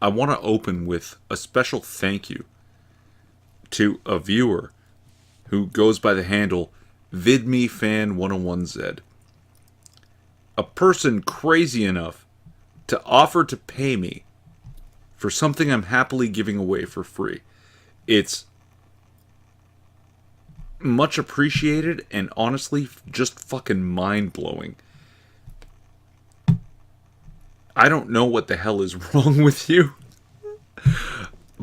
I want to open with a special thank you to a viewer who goes by the handle VidMeFan101Z. A person crazy enough to offer to pay me for something I'm happily giving away for free. It's much appreciated and honestly just fucking mind-blowing. I don't know what the hell is wrong with you,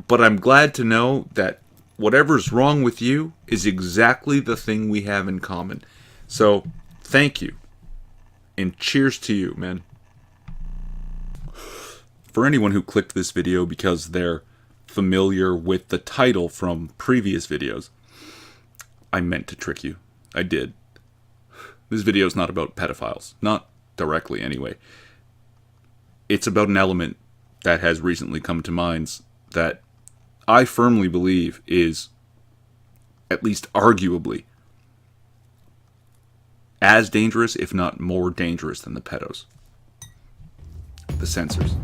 but I'm glad to know that whatever's wrong with you is exactly the thing we have in common. So, thank you. And cheers to you, man. For anyone who clicked this video because they're familiar with the title from previous videos, I meant to trick you. I did. This video is not about pedophiles. Not directly, anyway. It's about an element that has recently come to minds that I firmly believe is, at least arguably, as dangerous, if not more dangerous than the pedos. The censors.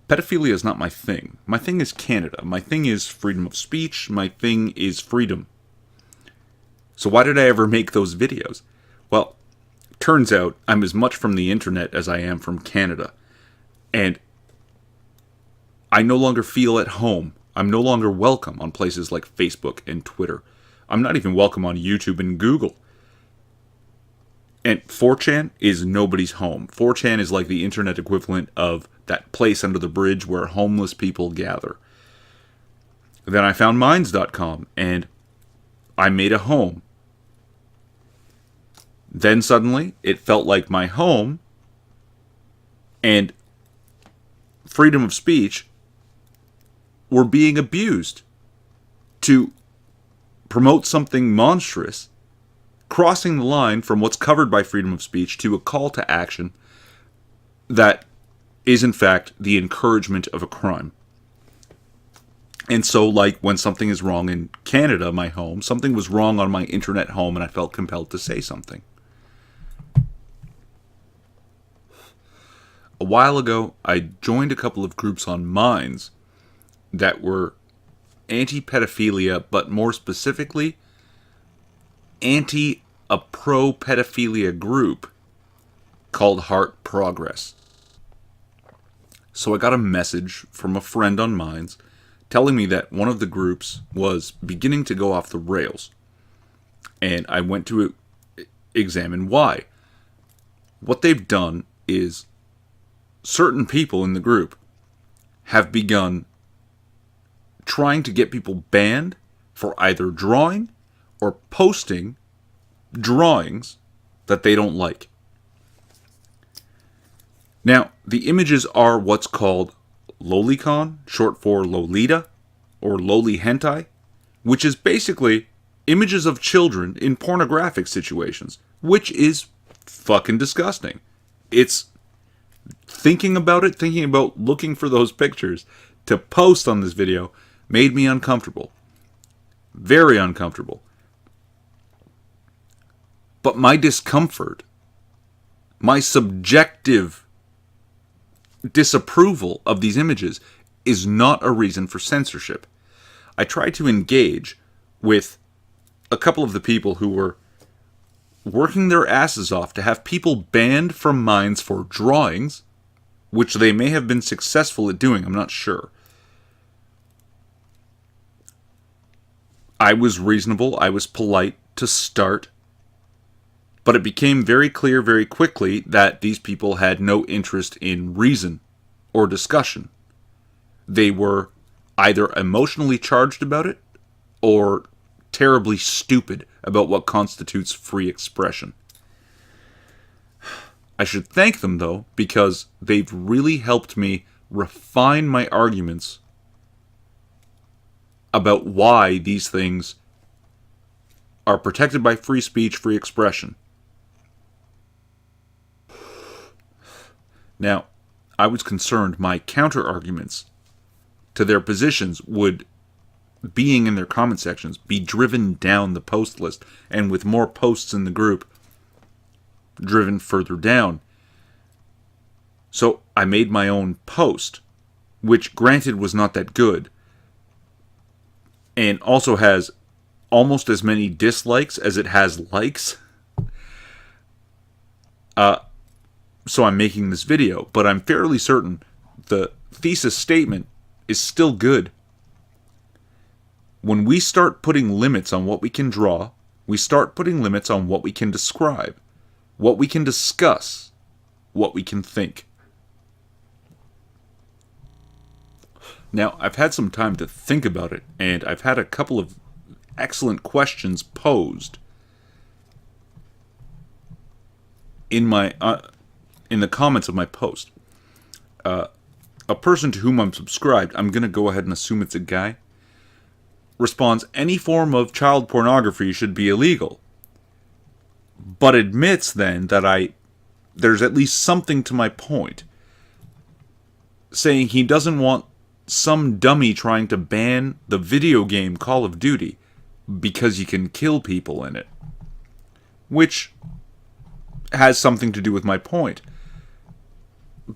Pedophilia is not my thing. My thing is Canada. My thing is freedom of speech. My thing is freedom. So why did I ever make those videos? Well, turns out I'm as much from the internet as I am from Canada. And I no longer feel at home. I'm no longer welcome on places like Facebook and Twitter. I'm not even welcome on YouTube and Google. And 4chan is nobody's home. 4chan is like the internet equivalent of that place under the bridge where homeless people gather. Then I found Minds.com and I made a home. Then suddenly it felt like my home and freedom of speech were being abused to promote something monstrous, crossing the line from what's covered by freedom of speech to a call to action that is in fact the encouragement of a crime. And so, like when something is wrong in Canada, my home, something was wrong on my internet home and I felt compelled to say something. A while ago, I joined a couple of groups on Minds that were anti-pedophilia, but more specifically, a pro-pedophilia group called Heart Progress. So I got a message from a friend on Minds telling me that one of the groups was beginning to go off the rails. And I went to examine why. What they've done is certain people in the group have begun trying to get people banned for either drawing or posting drawings that they don't like. Now, the images are what's called lolicon, short for Lolita, or loli hentai, which is basically images of children in pornographic situations, which is fucking disgusting. It's thinking about looking for those pictures to post on this video made me uncomfortable. Very uncomfortable. But my discomfort, my subjective disapproval of these images is not a reason for censorship. I tried to engage with a couple of the people who were working their asses off to have people banned from Minds for drawings, which they may have been successful at doing, I'm not sure. I was reasonable, I was polite to start, but it became very clear very quickly that these people had no interest in reason or discussion. They were either emotionally charged about it or terribly stupid about what constitutes free expression. I should thank them, though, because they've really helped me refine my arguments about why these things are protected by free speech, free expression. Now, I was concerned my counter-arguments to their positions would being in their comment sections be driven down the post list, and with more posts in the group, driven further down. So I made my own post, which granted was not that good, and also has almost as many dislikes as it has likes. So I'm making this video, but I'm fairly certain the thesis statement is still good. When we start putting limits on what we can draw, we start putting limits on what we can describe, what we can discuss, what we can think. Now, I've had some time to think about it, and I've had a couple of excellent questions posed in my in the comments of my post. A person to whom I'm subscribed, I'm going to go ahead and assume it's a guy, responds, any form of child pornography should be illegal, but admits then that there's at least something to my point, saying he doesn't want some dummy trying to ban the video game Call of Duty because you can kill people in it, which has something to do with my point.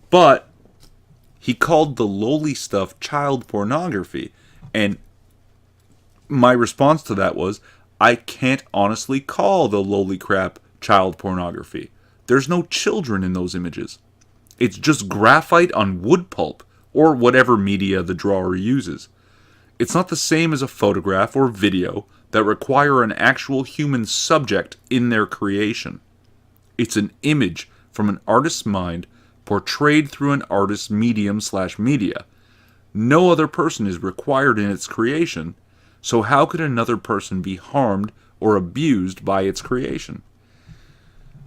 But he called the lowly stuff child pornography, and my response to that was, I can't honestly call the lowly crap child pornography. There's no children in those images. It's just graphite on wood pulp, or whatever media the drawer uses. It's not the same as a photograph or video that require an actual human subject in their creation. It's an image from an artist's mind portrayed through an artist's medium/media. No other person is required in its creation, so how could another person be harmed or abused by its creation?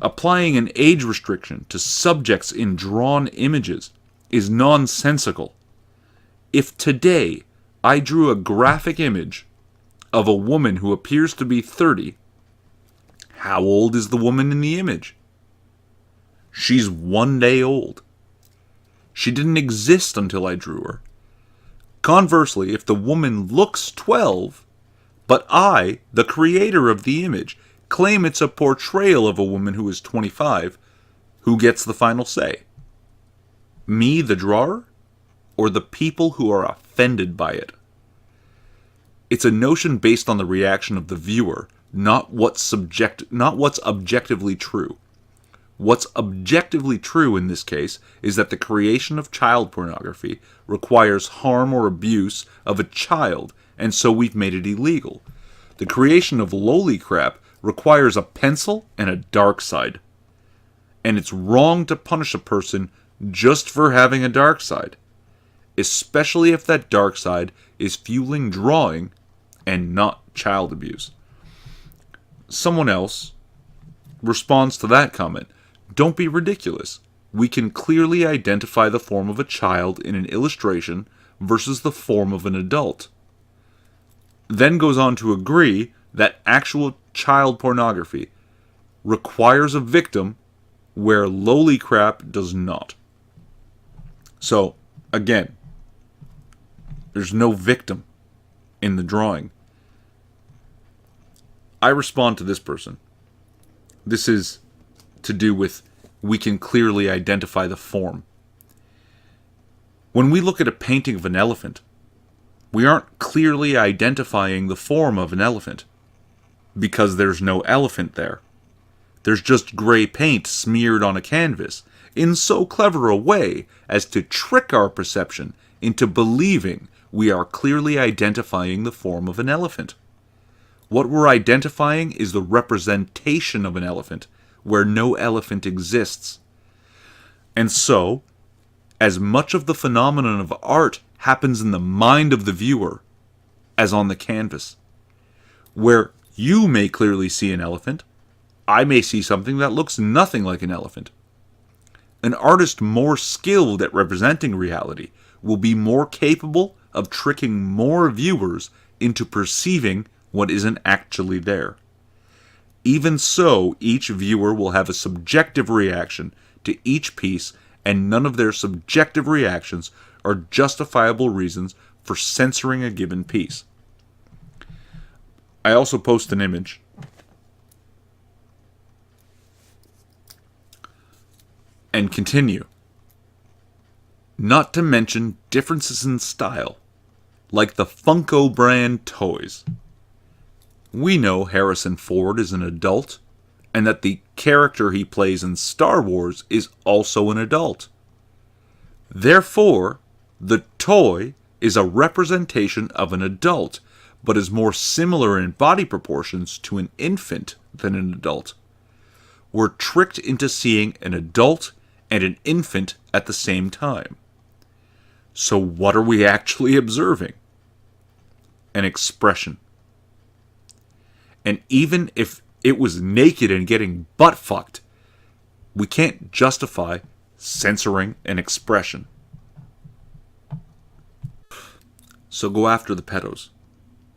Applying an age restriction to subjects in drawn images is nonsensical. If today I drew a graphic image of a woman who appears to be 30, how old is the woman in the image? She's 1 day old. She didn't exist until I drew her. Conversely, if the woman looks 12, but I, the creator of the image, claim it's a portrayal of a woman who is 25, who gets the final say? Me, the drawer, or the people who are offended by it? It's a notion based on the reaction of the viewer, not what's objectively true. What's objectively true in this case is that the creation of child pornography requires harm or abuse of a child, and so we've made it illegal. The creation of lowly crap requires a pencil and a dark side. And it's wrong to punish a person just for having a dark side, especially if that dark side is fueling drawing and not child abuse. Someone else responds to that comment, don't be ridiculous. We can clearly identify the form of a child in an illustration versus the form of an adult. Then goes on to agree that actual child pornography requires a victim where lowly crap does not. So, again, there's no victim in the drawing. I respond to this person. This is to do with we can clearly identify the form. When we look at a painting of an elephant, we aren't clearly identifying the form of an elephant because there's no elephant there. There's just gray paint smeared on a canvas in so clever a way as to trick our perception into believing we are clearly identifying the form of an elephant. What we're identifying is the representation of an elephant where no elephant exists. And so, as much of the phenomenon of art happens in the mind of the viewer as on the canvas. Where you may clearly see an elephant, I may see something that looks nothing like an elephant. An artist more skilled at representing reality will be more capable of tricking more viewers into perceiving what isn't actually there. Even so, each viewer will have a subjective reaction to each piece, and none of their subjective reactions are justifiable reasons for censoring a given piece. I also post an image. And continue. Not to mention differences in style, like the Funko brand toys. We know Harrison Ford is an adult, and that the character he plays in Star Wars is also an adult. Therefore, the toy is a representation of an adult, but is more similar in body proportions to an infant than an adult. We're tricked into seeing an adult and an infant at the same time. So what are we actually observing? An expression. And even if it was naked and getting butt fucked, we can't justify censoring an expression. So go after the pedos.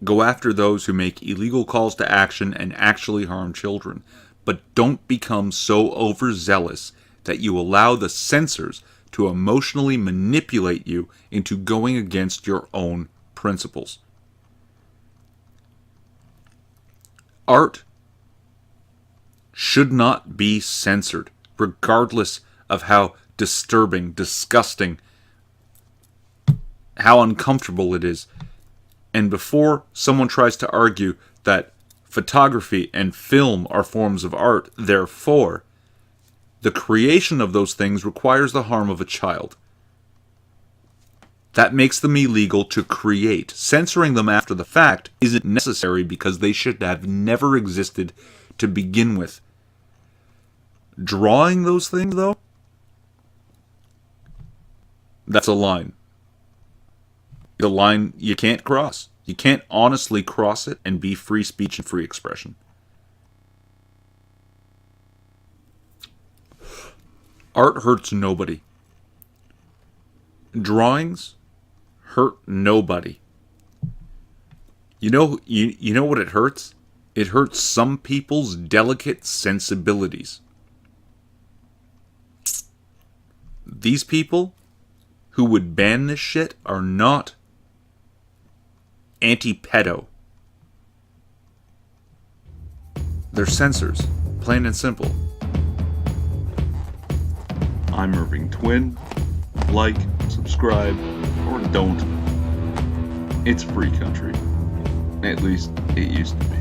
Go after those who make illegal calls to action and actually harm children. But don't become so overzealous that you allow the censors to emotionally manipulate you into going against your own principles. Art should not be censored, regardless of how disturbing, disgusting, how uncomfortable it is. And before someone tries to argue that photography and film are forms of art, therefore, the creation of those things requires the harm of a child. That makes them illegal to create. Censoring them after the fact isn't necessary because they should have never existed to begin with. Drawing those things, though, that's a line. The line you can't cross. You can't honestly cross it and be free speech and free expression. Art hurts nobody. Drawings hurt nobody. You know what it hurts? It hurts some people's delicate sensibilities. These people who would ban this shit are not anti-pedo. They're censors, plain and simple. I'm Irving Twin. Like, subscribe, or don't. It's free country. At least it used to be.